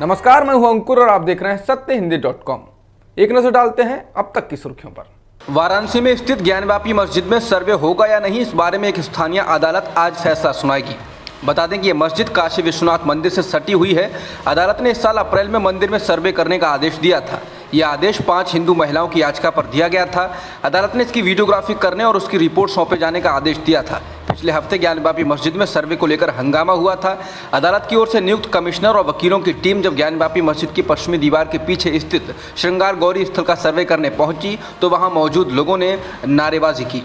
नमस्कार, मैं हूं अंकुर और आप देख रहे हैं सत्यहिंदी.com। एक नजर डालते हैं अब तक की सुर्खियों पर। वाराणसी में स्थित ज्ञानव्यापी मस्जिद में सर्वे होगा या नहीं, इस बारे में एक स्थानीय अदालत आज फैसला सुनाएगी। बता दें कि यह मस्जिद काशी विश्वनाथ मंदिर से सटी हुई है। अदालत ने इस साल अप्रैल में मंदिर में सर्वे करने का आदेश दिया था। यह आदेश 5 हिंदू महिलाओं की याचिका पर दिया गया था। अदालत ने इसकी वीडियोग्राफी करने और उसकी रिपोर्ट सौंपे जाने का आदेश दिया था। पिछले हफ्ते ज्ञानव्यापी मस्जिद में सर्वे को लेकर हंगामा हुआ था। अदालत की ओर से नियुक्त कमिश्नर और वकीलों की टीम जब ज्ञानव्यापी मस्जिद की पश्चिमी दीवार के पीछे स्थित श्रृंगार गौरी स्थल का सर्वे करने पहुंची तो वहां मौजूद लोगों ने नारेबाजी की।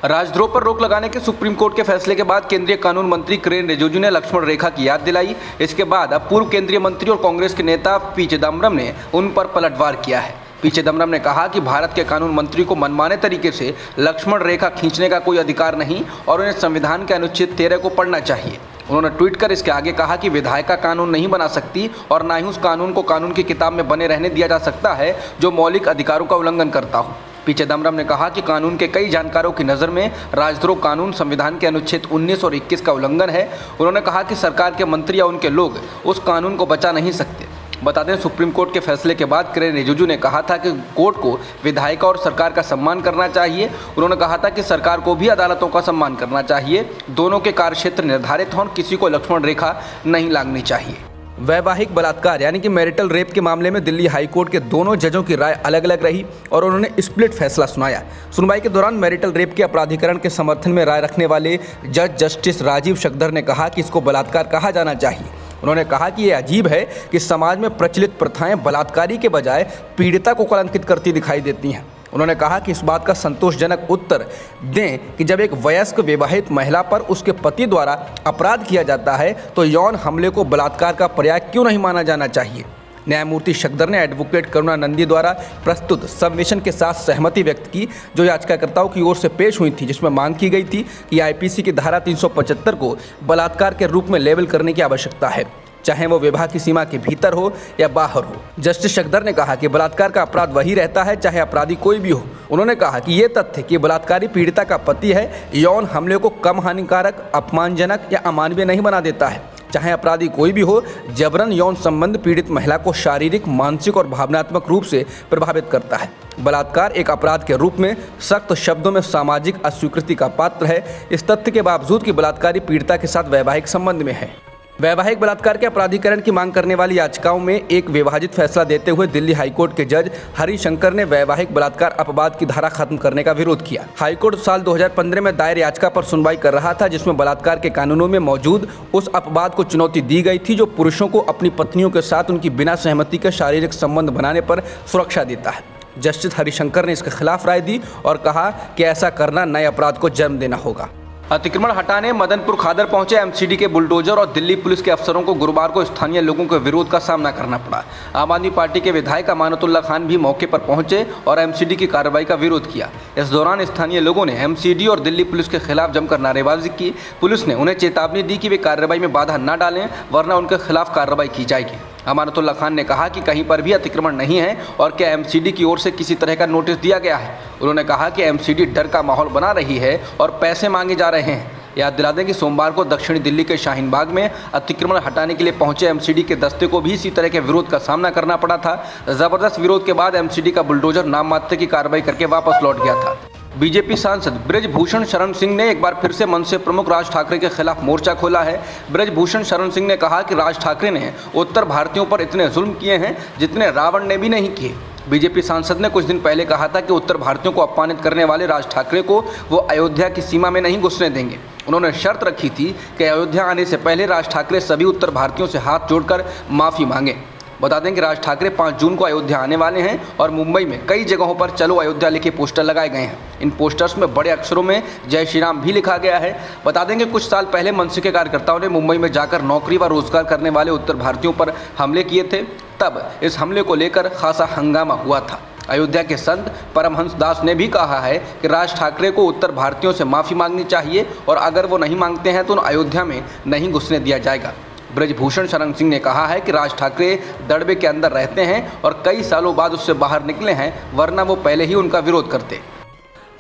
राजद्रोह पर रोक लगाने के सुप्रीम कोर्ट के फैसले के बाद केंद्रीय कानून मंत्री किरेन रिजिजू ने लक्ष्मण रेखा की याद दिलाई। इसके बाद अब पूर्व केंद्रीय मंत्री और कांग्रेस के नेता पी चिदम्बरम ने उन पर पलटवार किया है। पी चिदम्बरम ने कहा कि भारत के कानून मंत्री को मनमाने तरीके से लक्ष्मण रेखा खींचने का कोई अधिकार नहीं और उन्हें संविधान के अनुच्छेद 13 को पढ़ना चाहिए। उन्होंने ट्वीट कर इसके आगे कहा कि विधायिका कानून नहीं बना सकती और ना ही उस कानून को कानून की किताब में बने रहने दिया जा सकता है जो मौलिक अधिकारों का उल्लंघन करता हो। पी चिदम्बरम ने कहा कि कानून के कई जानकारों की नज़र में राजद्रोह कानून संविधान के अनुच्छेद 19 और 21 का उल्लंघन है। उन्होंने कहा कि सरकार के मंत्री या उनके लोग उस कानून को बचा नहीं सकते। बता दें, सुप्रीम कोर्ट के फैसले के बाद किरेन रिजिजू ने कहा था कि कोर्ट को विधायिका और सरकार का सम्मान करना चाहिए। उन्होंने कहा था कि सरकार को भी अदालतों का सम्मान करना चाहिए। दोनों के कार्यक्षेत्र निर्धारित हों, किसी को लक्ष्मण रेखा नहीं लांघनी चाहिए। वैवाहिक बलात्कार यानी कि मैरिटल रेप के मामले में दिल्ली हाईकोर्ट के दोनों जजों की राय अलग अलग रही और उन्होंने स्प्लिट फैसला सुनाया। सुनवाई के दौरान मैरिटल रेप के अपराधीकरण के समर्थन में राय रखने वाले जज जस्टिस राजीव शक्दर ने कहा कि इसको बलात्कार कहा जाना चाहिए। उन्होंने कहा कि यह अजीब है कि समाज में प्रचलित प्रथाएं बलात्कारी के बजाय पीड़िता को कलंकित करती दिखाई देती हैं। उन्होंने कहा कि इस बात का संतोषजनक उत्तर दें कि जब एक वयस्क विवाहित महिला पर उसके पति द्वारा अपराध किया जाता है तो यौन हमले को बलात्कार का पर्याय क्यों नहीं माना जाना चाहिए। न्यायमूर्ति शक्दर ने एडवोकेट करुणा नंदी द्वारा प्रस्तुत सबमिशन के साथ सहमति व्यक्त की जो याचिकाकर्ताओं की ओर से पेश हुई थी, जिसमें मांग की गई थी कि आईपीसी की धारा 375 को बलात्कार के रूप में लेबल करने की आवश्यकता है, चाहे वो विवाह की सीमा के भीतर हो या बाहर हो। जस्टिस शक्दर ने कहा कि बलात्कार का अपराध वही रहता है चाहे अपराधी कोई भी हो। उन्होंने कहा कि ये तथ्य कि बलात्कारी पीड़िता का पति है यौन हमले को कम हानिकारक, अपमानजनक या अमानवीय नहीं बना देता है। चाहे अपराधी कोई भी हो, जबरन यौन संबंध पीड़ित महिला को शारीरिक, मानसिक और भावनात्मक रूप से प्रभावित करता है। बलात्कार एक अपराध के रूप में सख्त शब्दों में सामाजिक अस्वीकृति का पात्र है, इस तथ्य के बावजूद कि बलात्कारी पीड़िता के साथ वैवाहिक संबंध में है। वैवाहिक बलात्कार के अपराधीकरण की मांग करने वाली याचिकाओं में एक विभाजित फैसला देते हुए दिल्ली हाईकोर्ट के जज हरिशंकर ने वैवाहिक बलात्कार अपवाद की धारा खत्म करने का विरोध किया। हाईकोर्ट साल 2015 में दायर याचिका पर सुनवाई कर रहा था जिसमें बलात्कार के कानूनों में मौजूद उस अपवाद को चुनौती दी गई थी जो पुरुषों को अपनी पत्नियों के साथ उनकी बिना सहमति के शारीरिक संबंध बनाने पर सुरक्षा देता है। जस्टिस हरिशंकर ने इसके खिलाफ राय दी और कहा कि ऐसा करना नए अपराध को जन्म देना होगा। अतिक्रमण हटाने मदनपुर खादर पहुंचे एमसीडी के बुलडोजर और दिल्ली पुलिस के अफसरों को गुरुवार को स्थानीय लोगों के विरोध का सामना करना पड़ा। आम आदमी पार्टी के विधायक अमानतुल्लाह खान भी मौके पर पहुंचे और एमसीडी की कार्रवाई का विरोध किया। इस दौरान स्थानीय लोगों ने एमसीडी और दिल्ली पुलिस के खिलाफ जमकर नारेबाजी की। पुलिस ने उन्हें चेतावनी दी कि वे कार्रवाई में बाधा न डालें वरना उनके खिलाफ कार्रवाई की जाएगी। अमानतुल्लाह खान ने कहा कि कहीं पर भी अतिक्रमण नहीं है और क्या एमसीडी की ओर से किसी तरह का नोटिस दिया गया है। उन्होंने कहा कि एमसीडी डर का माहौल बना रही है और पैसे मांगे जा रहे हैं। याद दिला दें कि सोमवार को दक्षिणी दिल्ली के शाहीन बाग में अतिक्रमण हटाने के लिए पहुंचे एमसीडी के दस्ते को भी इसी तरह के विरोध का सामना करना पड़ा था। जबरदस्त विरोध के बाद एमसीडी का बुलडोजर नाम मात्र की कार्रवाई करके वापस लौट गया था। बीजेपी सांसद ब्रजभूषण शरण सिंह ने एक बार फिर से मनसे प्रमुख राज ठाकरे के खिलाफ मोर्चा खोला है। ब्रजभूषण शरण सिंह ने कहा कि राज ठाकरे ने उत्तर भारतीयों पर इतने जुल्म किए हैं जितने रावण ने भी नहीं किए। बीजेपी सांसद ने कुछ दिन पहले कहा था कि उत्तर भारतीयों को अपमानित करने वाले राज ठाकरे को वो अयोध्या की सीमा में नहीं घुसने देंगे। उन्होंने शर्त रखी थी कि अयोध्या आने से पहले राज ठाकरे सभी उत्तर भारतीयों से हाथ जोड़कर माफ़ी मांगे। बता दें कि राज ठाकरे 5 जून को अयोध्या आने वाले हैं और मुंबई में कई जगहों पर चलो अयोध्या लिखे पोस्टर लगाए गए हैं। इन पोस्टर्स में बड़े अक्षरों में जय श्री राम भी लिखा गया है। बता दें कि कुछ साल पहले मनसे के कार्यकर्ताओं ने मुंबई में जाकर नौकरी व रोजगार करने वाले उत्तर भारतीयों पर हमले किए थे। तब इस हमले को लेकर खासा हंगामा हुआ था। अयोध्या के संत परमहंस दास ने भी कहा है कि राज ठाकरे को उत्तर भारतीयों से माफ़ी मांगनी चाहिए और अगर वो नहीं मांगते हैं तो अयोध्या में नहीं घुसने दिया जाएगा। ब्रजभूषण शरण सिंह ने कहा है कि राज ठाकरे दड़बे के अंदर रहते हैं और कई सालों बाद उससे बाहर निकले हैं, वरना वो पहले ही उनका विरोध करते।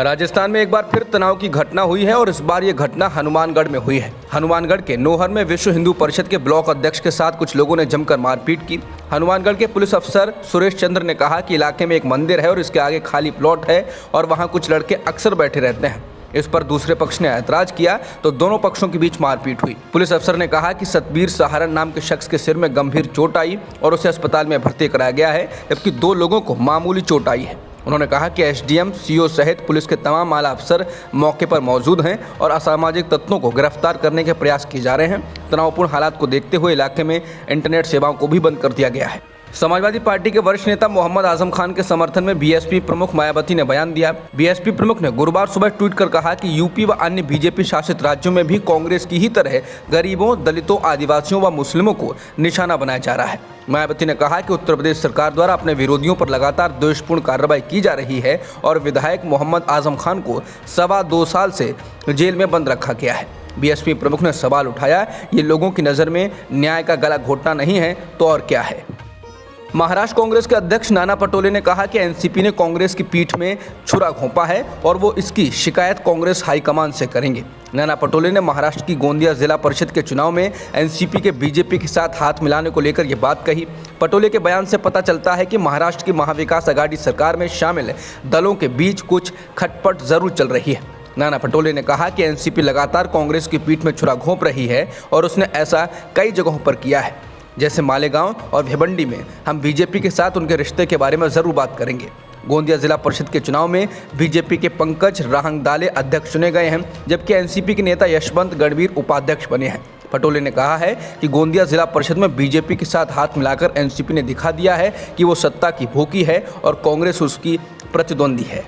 राजस्थान में एक बार फिर तनाव की घटना हुई है और इस बार ये घटना हनुमानगढ़ में हुई है। हनुमानगढ़ के नोहर में विश्व हिंदू परिषद के ब्लॉक अध्यक्ष के साथ कुछ लोगों ने जमकर मारपीट की। हनुमानगढ़ के पुलिस अफसर सुरेश चंद्र ने कहा कि इलाके में एक मंदिर है और इसके आगे खाली प्लॉट है और वहां कुछ लड़के अक्सर बैठे रहते हैं। इस पर दूसरे पक्ष ने ऐतराज किया तो दोनों पक्षों के बीच मारपीट हुई। पुलिस अफसर ने कहा कि सतबीर सहारण नाम के शख्स के सिर में गंभीर चोट आई और उसे अस्पताल में भर्ती कराया गया है, जबकि 2 लोगों को मामूली चोट आई है। उन्होंने कहा कि एसडीएम, सीओ सहित पुलिस के तमाम आला अफसर मौके पर मौजूद हैं और असामाजिक तत्वों को गिरफ्तार करने के प्रयास किए जा रहे हैं। तनावपूर्ण हालात को देखते हुए इलाके में इंटरनेट सेवाओं को भी बंद कर दिया गया है। समाजवादी पार्टी के वरिष्ठ नेता मोहम्मद आजम खान के समर्थन में बीएसपी प्रमुख मायावती ने बयान दिया। बीएसपी प्रमुख ने गुरुवार सुबह ट्वीट कर कहा कि यूपी व अन्य बीजेपी शासित राज्यों में भी कांग्रेस की ही तरह गरीबों, दलितों, आदिवासियों व मुस्लिमों को निशाना बनाया जा रहा है। मायावती ने कहा कि उत्तर प्रदेश सरकार द्वारा अपने विरोधियों पर लगातार द्वेषपूर्ण कार्रवाई की जा रही है और विधायक मोहम्मद आजम खान को 2.25 साल से जेल में बंद रखा गया है। बीएसपी प्रमुख ने सवाल उठाया, ये लोगों की नज़र में न्याय का गला घोटना नहीं है तो और क्या है। महाराष्ट्र कांग्रेस के अध्यक्ष नाना पटोले ने कहा कि एनसीपी ने कांग्रेस की पीठ में छुरा घोंपा है और वो इसकी शिकायत कांग्रेस हाईकमान से करेंगे। नाना पटोले ने महाराष्ट्र की गोंदिया जिला परिषद के चुनाव में एनसीपी के बीजेपी के साथ हाथ मिलाने को लेकर ये बात कही। पटोले के बयान से पता चलता है कि महाराष्ट्र की महाविकास आघाड़ी सरकार में शामिल दलों के बीच कुछ खटपट जरूर चल रही है। नाना पटोले ने कहा कि एनसीपी लगातार कांग्रेस की पीठ में छुरा घोंप रही है और उसने ऐसा कई जगहों पर किया है, जैसे मालेगांव और भिवंडी में। हम बीजेपी के साथ उनके रिश्ते के बारे में ज़रूर बात करेंगे। गोंदिया जिला परिषद के चुनाव में बीजेपी के पंकज राहंगदाले अध्यक्ष चुने गए हैं, जबकि एनसीपी के नेता यशवंत गढ़वीर उपाध्यक्ष बने हैं। पटोले ने कहा है कि गोंदिया जिला परिषद में बीजेपी के साथ हाथ मिलाकर एनसीपी ने दिखा दिया है कि वो सत्ता की भूखी है और कांग्रेस उसकी प्रतिद्वंदी है।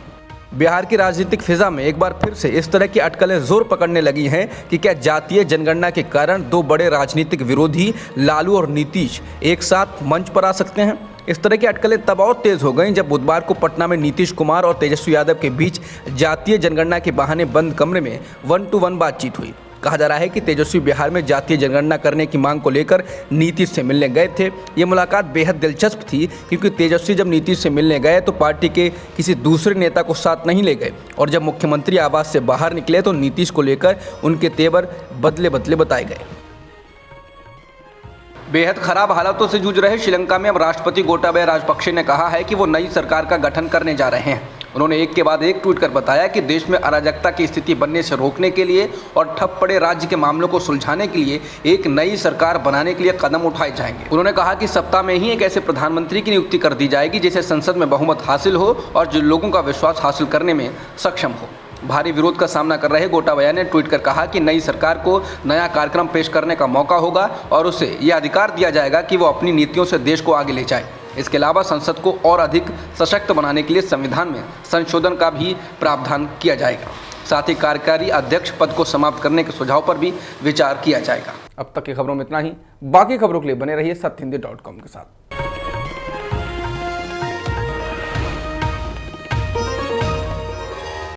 बिहार की राजनीतिक फिजा में एक बार फिर से इस तरह की अटकलें जोर पकड़ने लगी हैं कि क्या जातीय जनगणना के कारण 2 बड़े राजनीतिक विरोधी लालू और नीतीश एक साथ मंच पर आ सकते हैं। इस तरह की अटकलें तब और तेज हो गईं जब बुधवार को पटना में नीतीश कुमार और तेजस्वी यादव के बीच जातीय जनगणना के बहाने बंद कमरे में 1-to-1 बातचीत हुई। कहा जा रहा है कि तेजस्वी बिहार में जातीय जनगणना करने की मांग को लेकर नीतीश से मिलने गए थे। ये मुलाकात बेहद दिलचस्प थी क्योंकि तेजस्वी जब नीतीश से मिलने गए तो पार्टी के किसी दूसरे नेता को साथ नहीं ले गए और जब मुख्यमंत्री आवास से बाहर निकले तो नीतीश को लेकर उनके तेवर बदले बदले बताए गए। बेहद खराब हालातों से जूझ रहे श्रीलंका में अब राष्ट्रपति गोटाबया राजपक्षे ने कहा है कि वो नई सरकार का गठन करने जा रहे हैं। उन्होंने एक के बाद एक ट्वीट कर बताया कि देश में अराजकता की स्थिति बनने से रोकने के लिए और ठप पड़े राज्य के मामलों को सुलझाने के लिए एक नई सरकार बनाने के लिए कदम उठाए जाएंगे। उन्होंने कहा कि सप्ताह में ही एक ऐसे प्रधानमंत्री की नियुक्ति कर दी जाएगी जिसे संसद में बहुमत हासिल हो और जो लोगों का विश्वास हासिल करने में सक्षम हो। भारी विरोध का सामना कर रहे गोटाबया ने ट्वीट कर कहा कि नई सरकार को नया कार्यक्रम पेश करने का मौका होगा और उसे यह अधिकार दिया जाएगा कि वो अपनी नीतियों से देश को आगे ले जाए। इसके अलावा संसद को और अधिक सशक्त बनाने के लिए संविधान में संशोधन का भी प्रावधान किया जाएगा। साथ ही कार्यकारी अध्यक्ष पद को समाप्त करने के सुझाव पर भी विचार किया जाएगा। अब तक की खबरों में इतना ही। बाकी खबरों के लिए बने रहिए सत्यहिंदी.com के साथ।